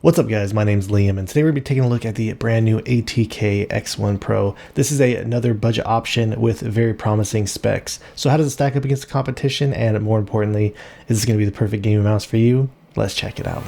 What's up guys, my name's Liam and today we're going to be taking a look at the brand new ATK X1 Pro. This is another budget option with very promising specs. So how does it stack up against the competition, and more importantly, is this going to be the perfect gaming mouse for you? Let's check it out.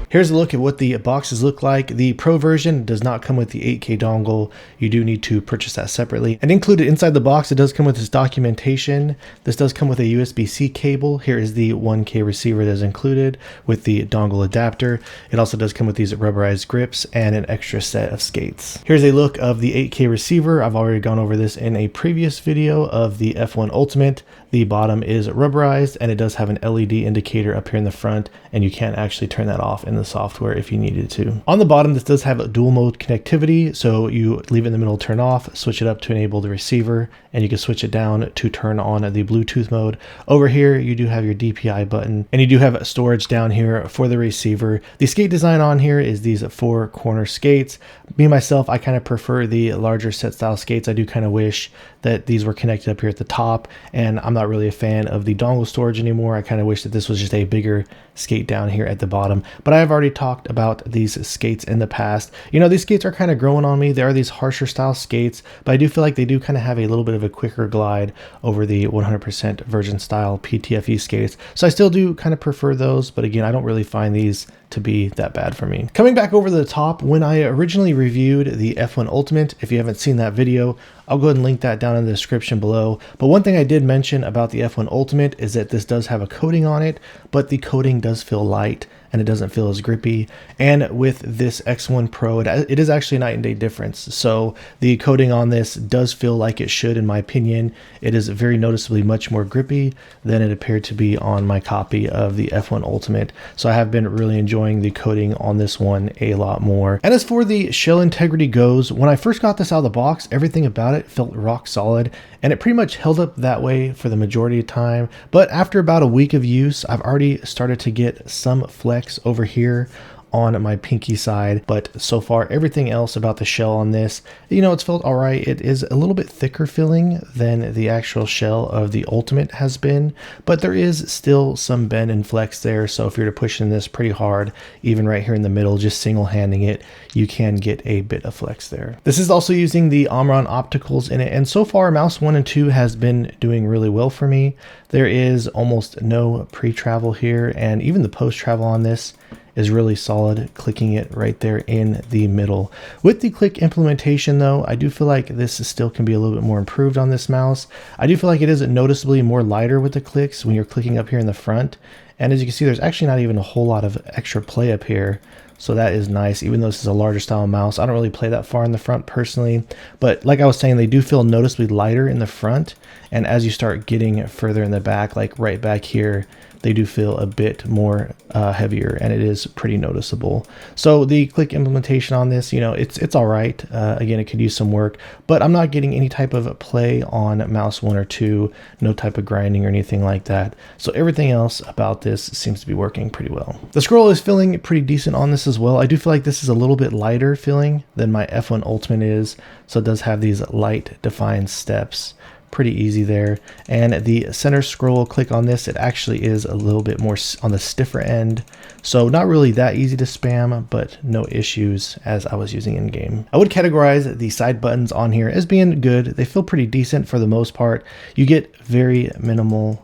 Here's a look at what the boxes look like. The Pro version does not come with the 8K dongle. You do need to purchase that separately. And included inside the box, it does come with this documentation. This does come with a USB-C cable. Here is the 1K receiver that is included with the dongle adapter. It also does come with these rubberized grips and an extra set of skates. Here's a look of the 8K receiver. I've already gone over this in a previous video of the F1 Ultimate. The bottom is rubberized and it does have an LED indicator up here in the front, and you can actually turn that off in the software if you needed to. On the bottom, this does have a dual mode connectivity, so you leave it in the middle, turn off, switch it up to enable the receiver, and you can switch it down to turn on the Bluetooth mode. Over here, you do have your DPI button, and you do have storage down here for the receiver. The skate design on here is these 4 corner skates. Me myself, I kind of prefer the larger set style skates. I do kind of wish that these were connected up here at the top, and I'm not really a fan of the dongle storage anymore. I kind of wish that this was just a bigger skate down here at the bottom, but I've already talked about these skates in the past. You know, these skates are kind of growing on me. They are these harsher style skates, but I do feel like they do kind of have a little bit of a quicker glide over the 100% virgin style PTFE skates. So I still do kind of prefer those, but again, I don't really find these to be that bad for me. Coming back over the top, when I originally reviewed the F1 Ultimate, if you haven't seen that video, I'll go ahead and link that down in the description below. But one thing I did mention about the F1 Ultimate is that this does have a coating on it, but the coating does feel light and it doesn't feel as grippy. And with this X1 Pro, it is actually a night and day difference. So the coating on this does feel like it should, in my opinion. It is very noticeably much more grippy than it appeared to be on my copy of the F1 Ultimate. So I have been really enjoying the coating on this one a lot more. And as for the shell integrity goes, when I first got this out of the box, everything about it felt rock solid, and it pretty much held up that way for the majority of time. But after about a week of use, I've already started to get some flex over here on my pinky side, but so far everything else about the shell on this, you know, it's felt all right. It is a little bit thicker feeling than the actual shell of the Ultimate has been, but there is still some bend and flex there. So if you're to push in this pretty hard, even right here in the middle, just single-handing it, you can get a bit of flex there. This is also using the Omron opticals in it, and so far mouse 1 and 2 has been doing really well for me. There is almost no pre-travel here, and even the post-travel on this is really solid, clicking it right there in the middle. With the click implementation though, I do feel like this still can be a little bit more improved on this mouse. I do feel like it is noticeably more lighter with the clicks when you're clicking up here in the front. And as you can see, there's actually not even a whole lot of extra play up here. So that is nice, even though this is a larger style mouse. I don't really play that far in the front personally, but like I was saying, they do feel noticeably lighter in the front. And as you start getting further in the back, like right back here, they do feel a bit more heavier, and it is pretty noticeable. So the click implementation on this, you know, it's all right. Again, it could use some work, but I'm not getting any type of play on mouse 1 or 2, no type of grinding or anything like that. So everything else about this seems to be working pretty well. The scroll is feeling pretty decent on this as well. I do feel like this is a little bit lighter feeling than my F1 Ultimate is. So it does have these light defined steps. Pretty easy there. And the center scroll click on this, it actually is a little bit more on the stiffer end, so not really that easy to spam, but no issues as I was using in game. I would categorize the side buttons on here as being good. They feel pretty decent for the most part. You get very minimal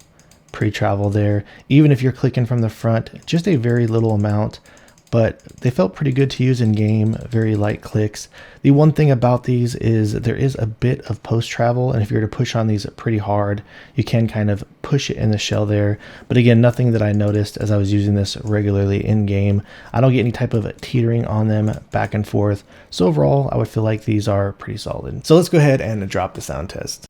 pre-travel there, even if you're clicking from the front, just a very little amount, but they felt pretty good to use in game, very light clicks. The one thing about these is there is a bit of post travel, and if you're to push on these pretty hard, you can kind of push it in the shell there. But again, nothing that I noticed as I was using this regularly in game. I don't get any type of teetering on them back and forth. So overall, I would feel like these are pretty solid. So let's go ahead and drop the sound test.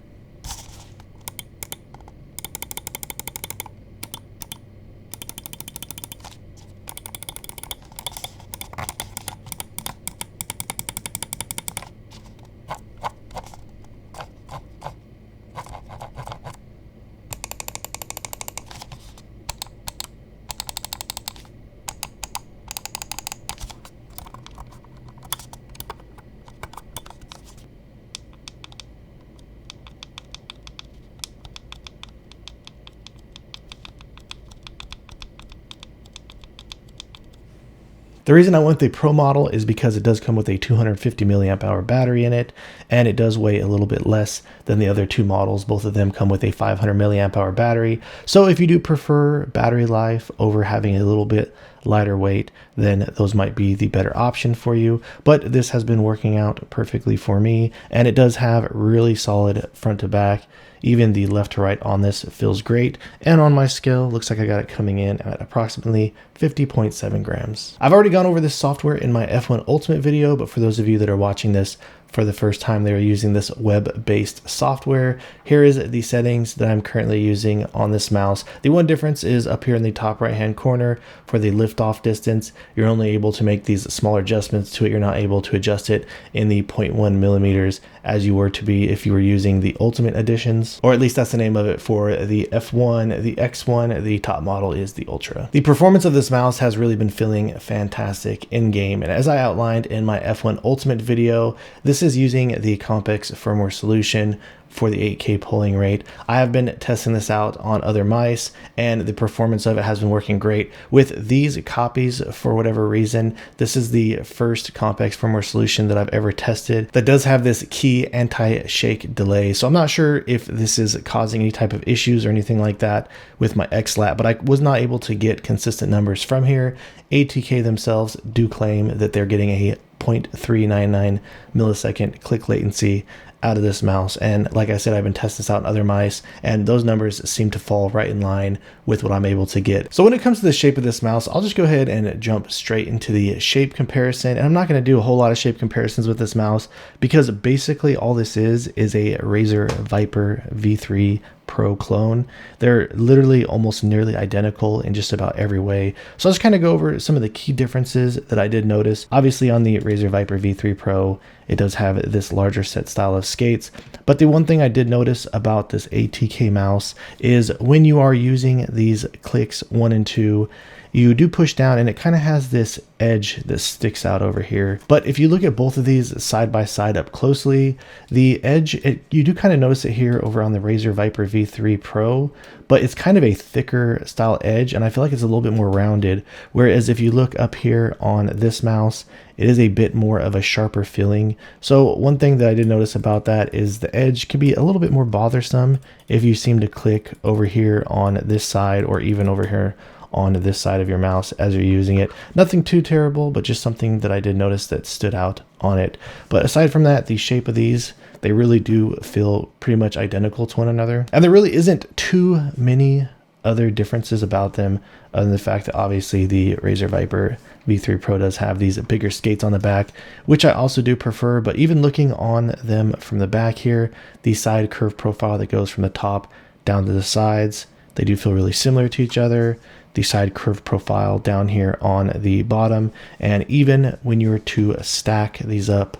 The reason I went the Pro model is because it does come with a 250 milliamp hour battery in it, and it does weigh a little bit less than the other two models. Both of them come with a 500 milliamp hour battery. So if you do prefer battery life over having a little bit lighter weight, then those might be the better option for you. But this has been working out perfectly for me, and it does have really solid front to back. Even the left to right on this feels great, and on my scale looks like I got it coming in at approximately 50.7 grams. I've already gone over this software in my F1 Ultimate video, but for those of you that are watching this for the first time, they are using this web-based software. Here is the settings that I'm currently using on this mouse. The one difference is up here in the top right hand corner for the lift off distance. You're only able to make these smaller adjustments to it. You're not able to adjust it in the 0.1 millimeters as you were to be if you were using the Ultimate editions, or at least that's the name of it for the F1, the X1, the top model is the Ultra. The performance of this mouse has really been feeling fantastic in game, and as I outlined in my F1 Ultimate video, this is using the Compex firmware solution for the 8K polling rate. I have been testing this out on other mice, and the performance of it has been working great. With these copies, for whatever reason, this is the first Compex firmware solution that I've ever tested that does have this key anti-shake delay. So I'm not sure if this is causing any type of issues or anything like that with my XLAP, but I was not able to get consistent numbers from here. ATK themselves do claim that they're getting a 0.399 millisecond click latency out of this mouse, and like I said, I've been testing this out on other mice, and those numbers seem to fall right in line with what I'm able to get. So when it comes to the shape of this mouse, I'll just go ahead and jump straight into the shape comparison, and I'm not going to do a whole lot of shape comparisons with this mouse because basically all this is a Razer Viper V3 Pro clone. They're literally almost nearly identical in just about every way. So I'll just kind of go over some of the key differences that I did notice. Obviously on the Razer Viper V3 Pro, it does have this larger set style of skates. But the one thing I did notice about this ATK mouse is when you are using these clicks 1 and 2, you do push down and it kind of has this edge that sticks out over here. But if you look at both of these side by side up closely, the edge, you do kind of notice it here over on the Razer Viper V3 Pro, but it's kind of a thicker style edge, and I feel like it's a little bit more rounded. Whereas if you look up here on this mouse, it is a bit more of a sharper feeling. So one thing that I did notice about that is the edge can be a little bit more bothersome if you seem to click over here on this side or even over here on this side of your mouse as you're using it. Nothing too terrible, but just something that I did notice that stood out on it. But aside from that, the shape of these, they really do feel pretty much identical to one another. And there really isn't too many other differences about them other than the fact that obviously the Razer Viper V3 Pro does have these bigger skates on the back, which I also do prefer. But even looking on them from the back here, the side curve profile that goes from the top down to the sides, they do feel really similar to each other. The side curve profile down here on the bottom, and even when you were to stack these up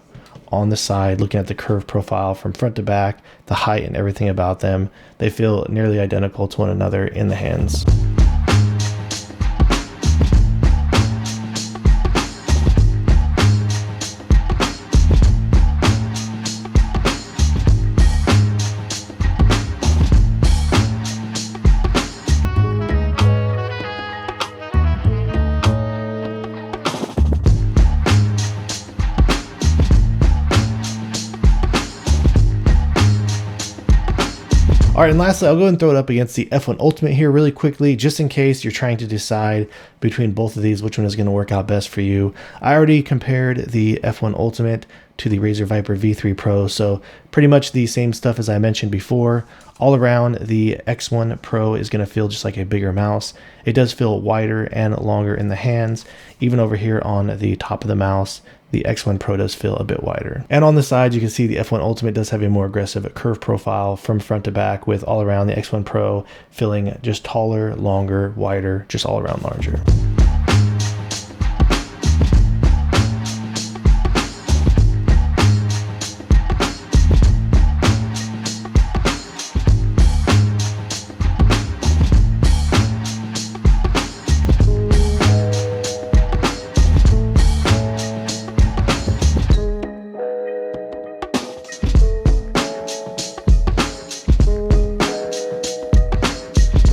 on the side, looking at the curve profile from front to back, the height and everything about them, they feel nearly identical to one another in the hands. All right, and lastly, I'll go and throw it up against the F1 Ultimate here really quickly, just in case you're trying to decide between both of these, which one is going to work out best for you. I already compared the F1 Ultimate to the Razer Viper V3 Pro, so pretty much the same stuff as I mentioned before. All around, the X1 Pro is going to feel just like a bigger mouse. It does feel wider and longer in the hands. Even over here on the top of the mouse, the X1 Pro does feel a bit wider. And on the sides, you can see the F1 Ultimate does have a more aggressive curve profile from front to back, with all around the X1 Pro feeling just taller, longer, wider, just all around larger.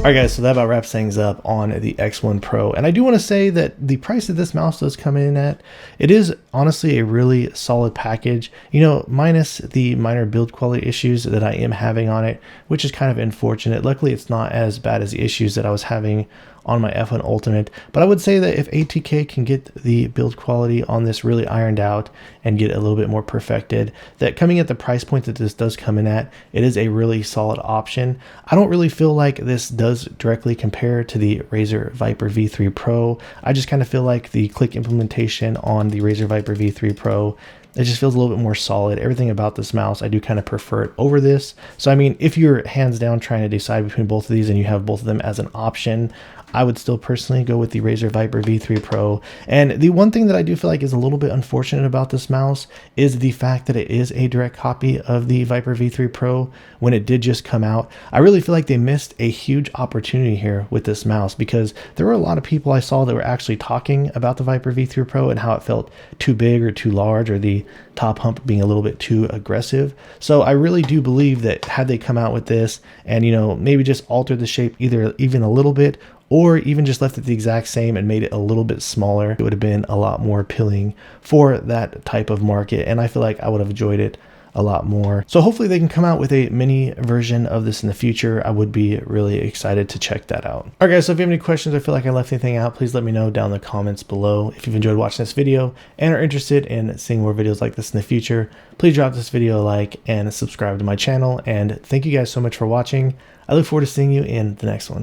Alright guys, so that about wraps things up on the X1 Pro. And I do want to say that the price that this mouse does come in at, it is honestly a really solid package, you know, minus the minor build quality issues that I am having on it, which is kind of unfortunate. Luckily, it's not as bad as the issues that I was having on my F1 Ultimate, but I would say that if ATK can get the build quality on this really ironed out and get a little bit more perfected, that coming at the price point that this does come in at, it is a really solid option. I don't really feel like this does directly compare to the Razer Viper V3 Pro. I just kind of feel like the click implementation on the Razer Viper V3 Pro, it just feels a little bit more solid. Everything about this mouse, I do kind of prefer it over this. So I mean, if you're hands down trying to decide between both of these and you have both of them as an option, I would still personally go with the Razer Viper V3 Pro. And the one thing that I do feel like is a little bit unfortunate about this mouse is the fact that it is a direct copy of the Viper V3 Pro when it did just come out. I really feel like they missed a huge opportunity here with this mouse, because there were a lot of people I saw that were actually talking about the Viper V3 Pro and how it felt too big or too large, or the top hump being a little bit too aggressive. So I really do believe that had they come out with this and, you know, maybe just altered the shape either even a little bit, or even just left it the exact same and made it a little bit smaller, it would have been a lot more appealing for that type of market. And I feel like I would have enjoyed it a lot more. So hopefully they can come out with a mini version of this in the future. I would be really excited to check that out. All right guys, so if you have any questions or feel like I left anything out, please let me know down in the comments below. If you've enjoyed watching this video and are interested in seeing more videos like this in the future, please drop this video a like and subscribe to my channel. And thank you guys so much for watching. I look forward to seeing you in the next one.